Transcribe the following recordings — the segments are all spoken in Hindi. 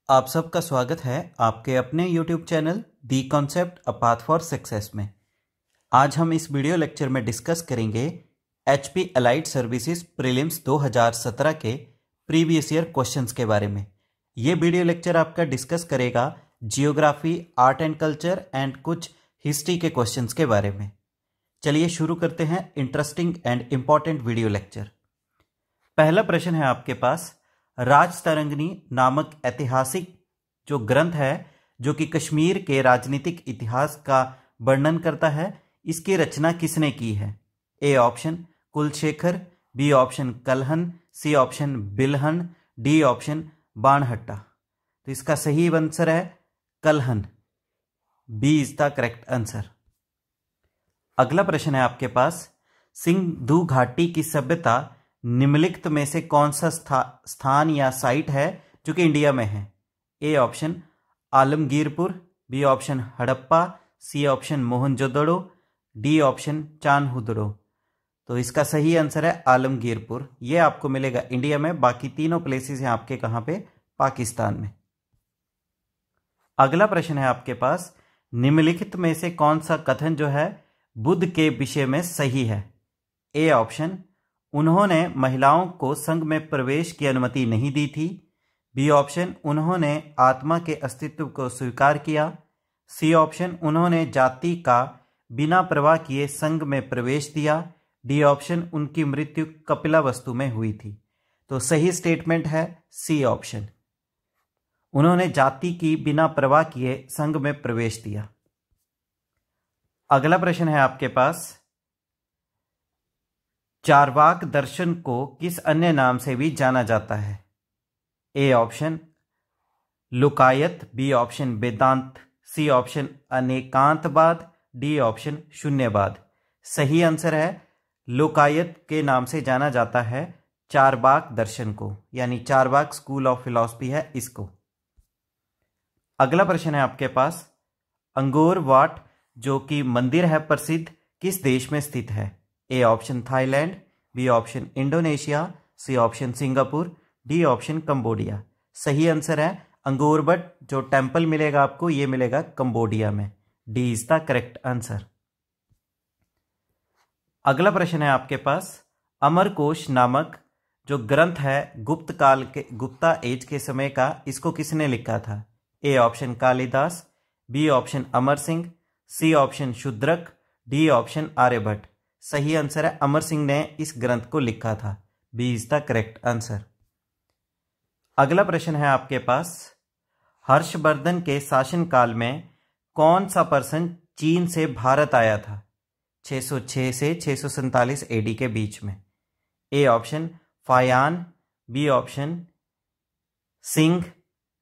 आप सबका स्वागत है आपके अपने YouTube channel the concept a path for success में। आज हम इस वीडियो लेक्चर में डिस्कस करेंगे HP अलाइड सर्विसेज प्रीलिम्स 2017 के प्रीवियस ईयर क्वेश्चंस के बारे में। ये वीडियो लेक्चर आपका डिस्कस करेगा geography, art and culture and कुछ हिस्ट्री के क्वेश्चंस के बारे में। चलिए शुरू करते हैं interesting and important video lecture. पहला प्रश्न है आपके पास, राजतरंगिणी नामक ऐतिहासिक जो ग्रंथ है जो कि कश्मीर के राजनीतिक इतिहास का वर्णन करता है, इसकी रचना किसने की है? A option Kulashekhara, B option Kalhana, C option Bilhana, D option Banahatta. तो इसका सही आंसर है Kalhana. B is the correct answer. अगला प्रश्न है आपके पास, सिंधु घाटी की सभ्यता निम्नलिखित में से कौन सा स्थान या साइट है जो कि इंडिया में है? A option Alamgirpur, B option Harappa, C option Mohenjodaro, D option Chanhudaro. तो इसका सही आंसर है आलमगीरपुर। ये आपको मिलेगा इंडिया में, बाकी तीनों प्लेसेस हैं आपके कहां पे? पाकिस्तान में। अगला प्रश्न है आपके पास, निम्नलिखित में से कौन सा कथन जो है बुद्ध के विषय में सही है? ए ऑप्शन उन्होंने महिलाओं को संघ में प्रवेश की अनुमति नहीं दी थी, बी ऑप्शन उन्होंने आत्मा के अस्तित्व को स्वीकार किया, सी ऑप्शन उन्होंने जाति का बिना परवाह किए संघ में प्रवेश दिया, डी ऑप्शन उनकी मृत्यु कपिलावस्तु में हुई थी। तो सही स्टेटमेंट है सी ऑप्शन, उन्होंने जाति की बिना परवाह किए संघ में प्रवेश दिया। अगला प्रश्न है आपके पास, चारवाक दर्शन को किस अन्य नाम से भी जाना जाता है? A option Lokayata, B option Vedanta, C option Anekantavada, D option Shunyavada. सही आंसर है लोकायत के नाम से जाना जाता है चारवाक दर्शन को, यानी चारवाक स्कूल ऑफ फिलॉसफी है इसको। अगला प्रश्न है आपके पास, अंगोर वाट जो कि मंदिर है प्रसिद्ध, किस देश में स्थित है? A option Thailand, B option Indonesia, C option Singapore, D option Cambodia. सही आंसर है अंगोर वट जो टेंपल मिलेगा आपको, ये मिलेगा कंबोडिया में। D is the correct answer. अगला प्रश्न है आपके पास, अमरकोश नामक जो ग्रंथ है गुप्त काल के, गुप्ता एज के समय का, इसको किसने लिखा था? A option Kalidas, B option Amar Singh, C option Shudraka, D option Aryabhatta. सही आंसर है अमर सिंह ने इस ग्रंथ को लिखा था। B is the correct answer. अगला प्रश्न है आपके पास, हर्षवर्धन के शासनकाल में कौन सा पर्सन चीन से भारत आया था 606 से 647 एडी के बीच में? A option Faxian, B option Singh,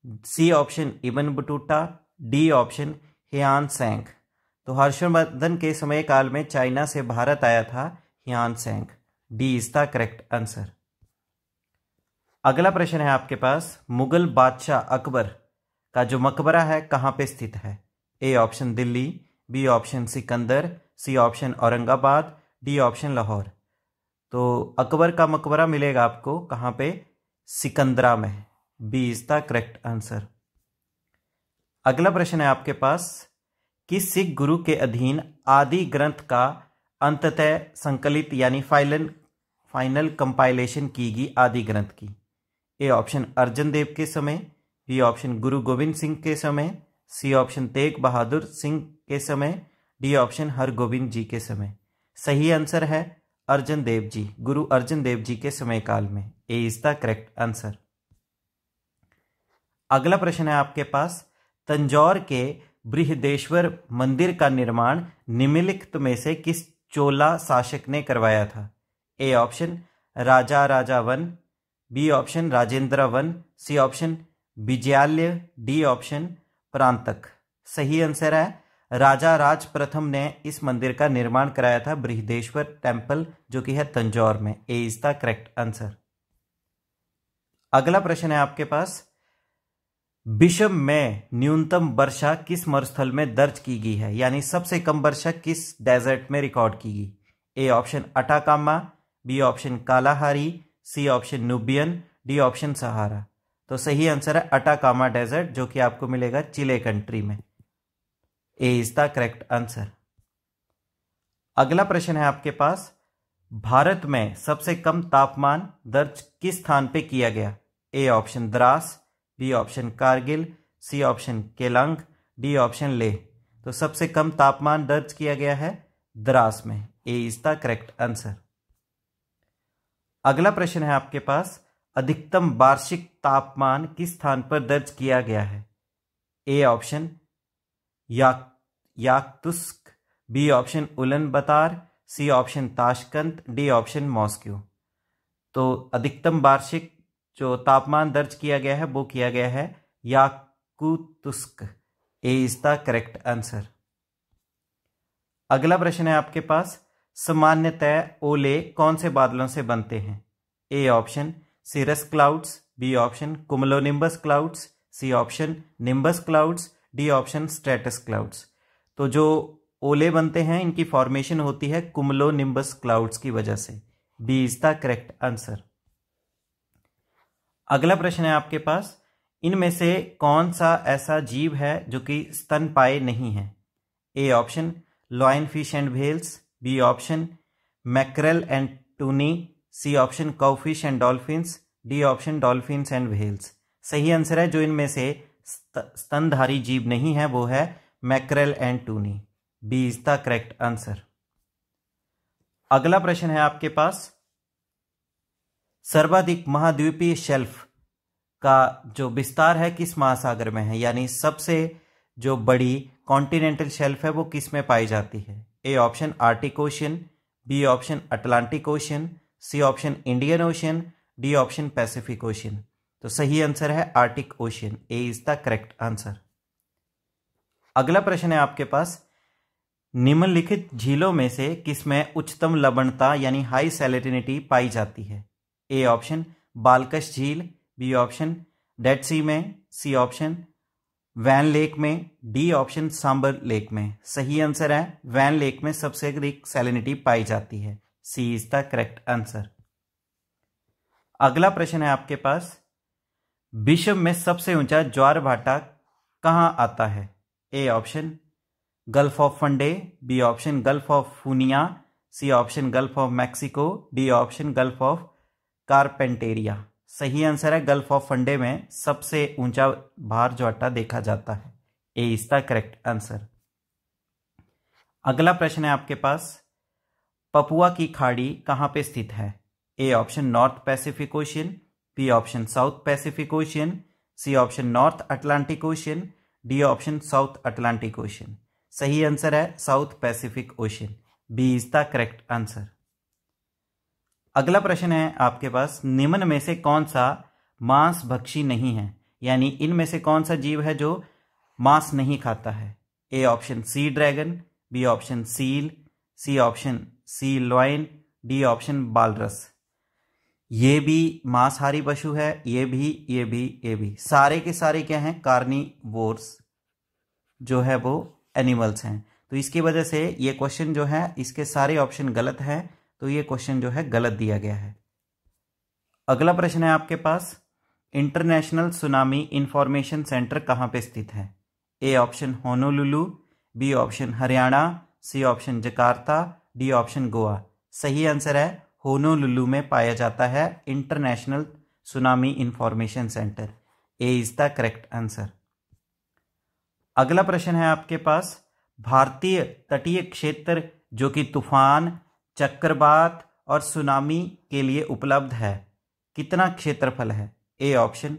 C option Ibn Battuta, D option Hiuen Tsang. तो हर्षवर्धन के समय काल में चाइना से भारत आया था Hiuen Tsang. D is the correct answer. अगला प्रश्न है आपके पास, मुगल बादशाह अकबर का जो मकबरा है कहां पे स्थित है? A option Delhi, B option Sikandar, C option Aurangabad, D option Lahore. तो अकबर का मकबरा मिलेगा आपको कहां पे? सिकंदरा में। B is the correct answer. अगला प्रश्न है आपके पास, किस सिख गुरु के अधीन आदि ग्रंथ का अंततः संकलित यानी फाइनल कंपाइलेशन की गई आदि ग्रंथ की? ए ऑप्शन अर्जन देव के समय, बी ऑप्शन गुरु गोविंद सिंह के समय, सी ऑप्शन तेग बहादुर सिंह के समय, डी ऑप्शन हरगोविंद जी के समय। सही आंसर है अर्जन देव जी, गुरु अर्जन देव जी के समय काल में। ए इज द करेक्ट आंसर। अगला प्रश्न है आपके पास, तंजौर के बृहदेश्वर मंदिर का निर्माण निम्नलिखित में से किस चोला शासक ने करवाया था? A option Raja Raja one, B option Rajendra one, C option Vijayalaya, D option Parantaka. सही आंसर है राजा राज प्रथम ने इस मंदिर का निर्माण कराया था, बृहदेश्वर टेम्पल जो कि है तंजौर में। ए इज द करेक्ट आंसर। अगला प्रश्न है आपके पास, विश्व में न्यूनतम वर्षा किस मरुस्थल में दर्ज की गई है, यानी सबसे कम वर्षा किस डेजर्ट में रिकॉर्ड की गई? A option Atacama, B option Kalahari, C option Nubian, D option Sahara. तो सही आंसर है अटाकामा डेजर्ट, जो कि आपको मिलेगा चिले कंट्री में। ए इज द करेक्ट आंसर। अगला प्रश्न है आपके पास, भारत में सबसे कम तापमान दर्ज किस स्थान पे किया गया? A option Dras, B option Kargil, C option Keylong, D option Leh. तो सबसे कम तापमान दर्ज किया गया है द्रास में। ए इज द करेक्ट आंसर। अगला प्रश्न है आपके पास, अधिकतम वार्षिक तापमान किस स्थान पर दर्ज किया गया है? A option Yakutsk, B option Ulan Bator, C option Tashkent, D option Moscow. तो अधिकतम वार्षिक जो तापमान दर्ज किया गया है वो किया गया है Yakutsk. A is the correct answer. अगला प्रश्न है आपके पास, सामान्यतः ओले कौन से बादलों से बनते हैं? A option cirrus clouds, B option cumulonimbus clouds, C option nimbus clouds, D option stratus clouds. तो जो ओले बनते हैं इनकी फॉर्मेशन होती है कुमुलोनिम्बस क्लाउड्स की वजह से। B is the correct answer. अगला प्रश्न है आपके पास, इनमें से कौन सा ऐसा जीव है जो कि स्तनपायी नहीं है? A option lion fish and whales, B option mackerel and tunny, C option cowfish and dolphins, D option dolphins and whales. सही आंसर है जो इनमें से स्तनधारी जीव नहीं है वो है mackerel and tunny. B is the correct answer. अगला प्रश्न है आपके पास, सर्वाधिक महाद्वीपीय शेल्फ का जो विस्तार है किस महासागर में है? यानी सबसे जो बड़ी कॉन्टिनेंटल शेल्फ है वो किस में पाई जाती है? A option Arctic Ocean, B option Atlantic Ocean, C option Indian Ocean, D option Pacific Ocean. तो सही आंसर है Arctic Ocean. A is the correct answer. अगला प्रश्न है आपके पास, निम्नलिखित झीलों में से किसमें उच्चतम लवणता यानी हाई सैलिनिटी पाई जाती है? ए ऑप्शन बालकश झील, बी ऑप्शन डेड सी में, सी ऑप्शन वैन लेक में, डी ऑप्शन सांबर लेक में। सही आंसर है वैन लेक में सबसे अधिक सैलिनिटी पाई जाती है। सी इज द करेक्ट आंसर। अगला प्रश्न है आपके पास, विश्व में सबसे ऊंचा ज्वार भाटा कहां आता है? A option Gulf of Fundy, B option Gulf of फूनिया, C option Gulf of Mexico, D option Gulf of Carpentaria. सही आंसर है गल्फ ऑफ फंडे में सबसे ऊंचा भार ज्वाटा देखा जाता है। A is the correct answer. अगला प्रश्न है आपके पास, पपुआ की खाड़ी कहां पे स्थित है? A option North Pacific Ocean, B option South Pacific Ocean, C option North Atlantic Ocean, D option South Atlantic Ocean. सही आंसर है South Pacific Ocean. B is the correct answer. अगला प्रश्न है आपके पास, निम्न में से कौन सा मांस भक्षी नहीं है? यानी इनमें से कौन सा जीव है जो मांस नहीं खाता है? A option sea dragon, B option seal, C option sea lion, D option walrus. ये भी मांसाहारी पशु है, ये भी सारे के सारे क्या हैं? कार्निवोर्स जो है वो एनिमल्स हैं। तो इसकी वजह से ये क्वेश्चन जो है इसके सारे ऑप्शन गलत हैं, तो ये क्वेश्चन जो है गलत दिया गया है। अगला प्रश्न है आपके पास, इंटरनेशनल सुनामी इंफॉर्मेशन सेंटर कहां पे स्थित है? A option Honolulu, B option Haryana, C option Jakarta, D option Goa. सही आंसर है होनोलुलु में पाया जाता है international tsunami information centre. A is the correct answer. अगला प्रश्न है आपके पास, भारतीय तटीय क्षेत्र जो कि तूफान, चक्रवात और सुनामी के लिए उपलब्ध है, कितना क्षेत्रफल है? A option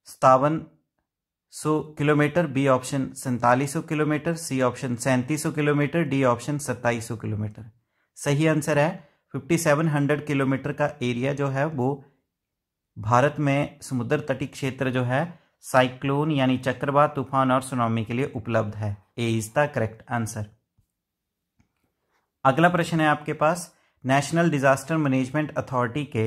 5700 kilometre, B option 4700 kilometre, C option 3700 kilometre, D option 2700 kilometre. सही आंसर है 5700 किलोमीटर का एरिया जो है वो भारत में समुद्र तटीय क्षेत्र जो है साइक्लोन यानी चक्रवात, तूफान और सुनामी के लिए उपलब्ध है। A is the correct answer. अगला प्रश्न है आपके पास, नेशनल डिजास्टर मैनेजमेंट अथॉरिटी के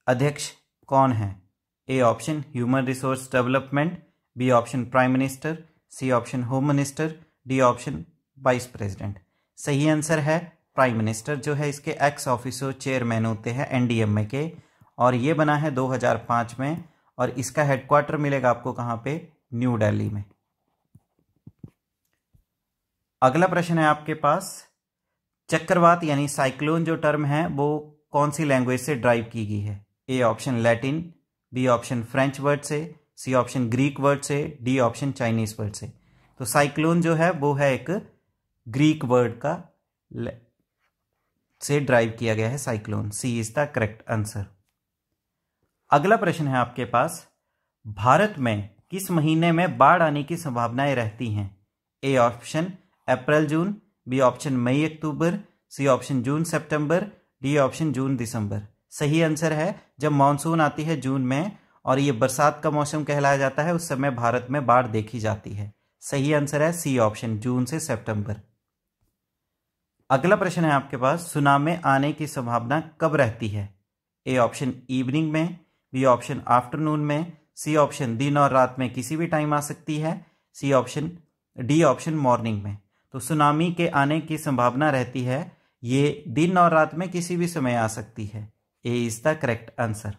अध्यक्ष कौन हैं? A option human resource development, B option prime minister, C option home minister, D option vice president. सही आंसर है प्राइम मिनिस्टर जो है इसके एक्स ऑफिसो चेयरमैन होते हैं एनडीएमए के, और ये बना है 2005 में, और इसका हेडक्वार्टर मिलेगा आपको कहाँ पे, न्यू दिल्ली में। अगला प्रश्न है आपके पास, चक्रवात यानी साइक्लोन जो टर्म है वो कौन सी लैंग्वेज से ड्राइव की गई है? A option Latin, B option French word से, सी ऑप्शन ग्रीक वर्ड से, डी ऑप्शन चाइनीज वर्ड से। तो साइक्लोन जो है वो है एक ग्रीक वर्ड का से ड्राइव किया गया है cyclone. C is the correct answer. अगला प्रश्न है आपके पास, भारत में किस महीने में बाढ़ आने की संभावनाएं रहती हैं? ए ऑप्शन अप्रैल जून, बी ऑप्शन मई अक्टूबर, सी ऑप्शन जून सितंबर, डी ऑप्शन जून दिसंबर। सही आंसर है जब मानसून आती है जून में और ये बरसात का मौसम कहलाया जाता है, उस समय भारत में बाढ़ देखी जाती है। सही आंसर है सी ऑप्शन, जून से सितंबर। अगला प्रश्न है आपके पास, सुनामी आने की संभावना कब रहती है? ए ऑप्शन इवनिंग में, बी ऑप्शन आफ्टरनून में, सी ऑप्शन दिन और रात में किसी भी टाइम आ सकती है, डी ऑप्शन मॉर्निंग में। तो सुनामी के आने की संभावना रहती है, ये दिन और रात में किसी भी समय आ सकती है। A is the correct answer.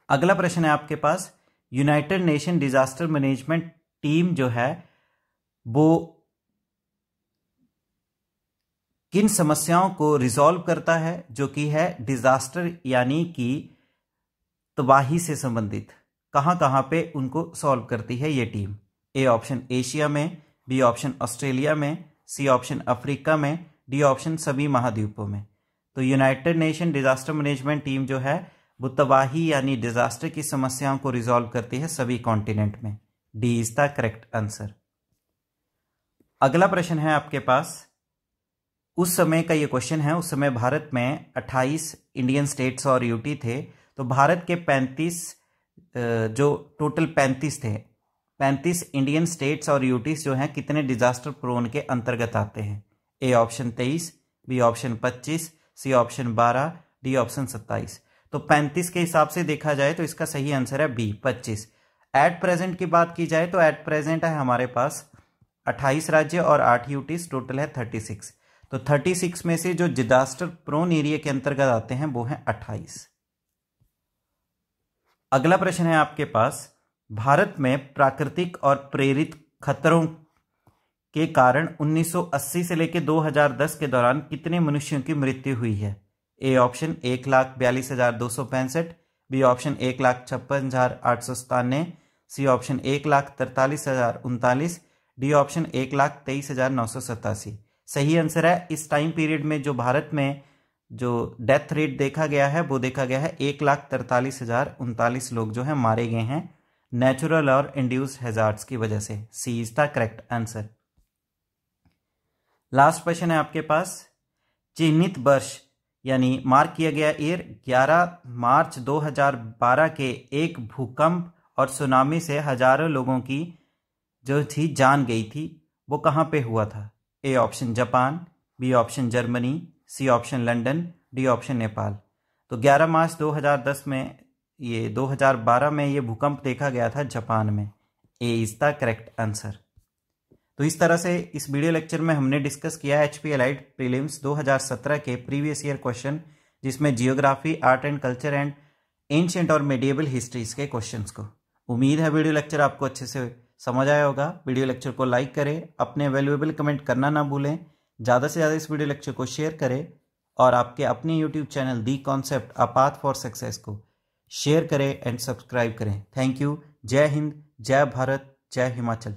अगला प्रश्न है आपके पास, United Nation disaster management team जो है वो किन समस्याओं को रिजॉल्व करता है, जो कि है डिजास्टर यानी कि तबाही से संबंधित? कहां कहां पे उनको सॉल्व करती है ये टीम? ए ऑप्शन एशिया में, बी ऑप्शन ऑस्ट्रेलिया में, सी ऑप्शन अफ्रीका में, डी ऑप्शन सभी महाद्वीपों में। तो United Nation disaster management team जो है वो तबाही यानी डिजास्टर की समस्याओं को रिजॉल्व करती है सभी कॉन्टिनेंट में। D is the correct answer. अगला प्रश्न है आपके पास, उस समय का ये क्वेश्चन है, उस समय भारत में 28 इंडियन स्टेट्स और यूटी थे। तो भारत के 35 जो टोटल 35 थे, 35 इंडियन स्टेट्स और यूटीज जो हैं कितने डिजास्टर प्रोन के अंतर्गत आते हैं? A option 23, B option 25, C option 12, D option 27। तो 35 के हिसाब से देखा जाए तो इसका सही आंसर है बी 25। एट प्रेजेंट की बात की जाए तो एट प्रेजेंट है हमारे पास 28 राज्य और 8 यूटीज, टोटल है 36। तो 36 में से जो डिजास्टर प्रोन एरिया के अंतर्गत आते हैं वो हैं 28। अगला प्रश्न है आपके पास, भारत में प्राकृतिक और प्रेरित खतरों के कारण 1980 से लेकर 2010 के दौरान कितने मनुष्यों की मृत्यु हुई है? A option 1,42,265, B option 1,56,897, C option 1,43,039, D option 1,23,987। सही आंसर है, इस टाइम पीरियड में जो भारत में जो डेथ रेट देखा गया है वो देखा गया है 1,43,039 लोग जो है मारे गए हैं नेचुरल और इंड्यूस्ड हैजार्ड्स की वजह से। C is the correct answer. Last question है आपके पास, चिन्हित वर्ष यानी मार्क किया गया ईयर 11 मार्च 2012 के एक भूकंप और सुनामी से हजारों लोगों की जो थी जान गई थी, वो कहां पे हुआ था? A option Japan, B option Germany, C option London, D option Nepal. तो 11 मार्च 2010 में 2012 में ये भूकंप देखा गया था जापान में। ए इज द करेक्ट आंसर। तो इस तरह से इस वीडियो लेक्चर में हमने डिस्कस किया एचपी एलाइड प्रीलिम्स 2017 के प्रीवियस ईयर क्वेश्चन, जिसमें geography, art and culture and ancient और मेडिएवल हिस्ट्रीज के क्वेश्चंस को। उम्मीद है वीडियो लेक्चर आपको अच्छे से समझ आया होगा। वीडियो लेक्चर को लाइक करें, अपने वैल्यूएबल कमेंट करना ना भूलें, ज़्यादा से ज़्यादा इस वीडियो लेक्चर को शेयर करें और आपके अपने YouTube channel the concept a path for success को शेयर करें एंड सब्सक्राइब करें। Thank you. जय हिंद, जय भारत, जय हिमाचल।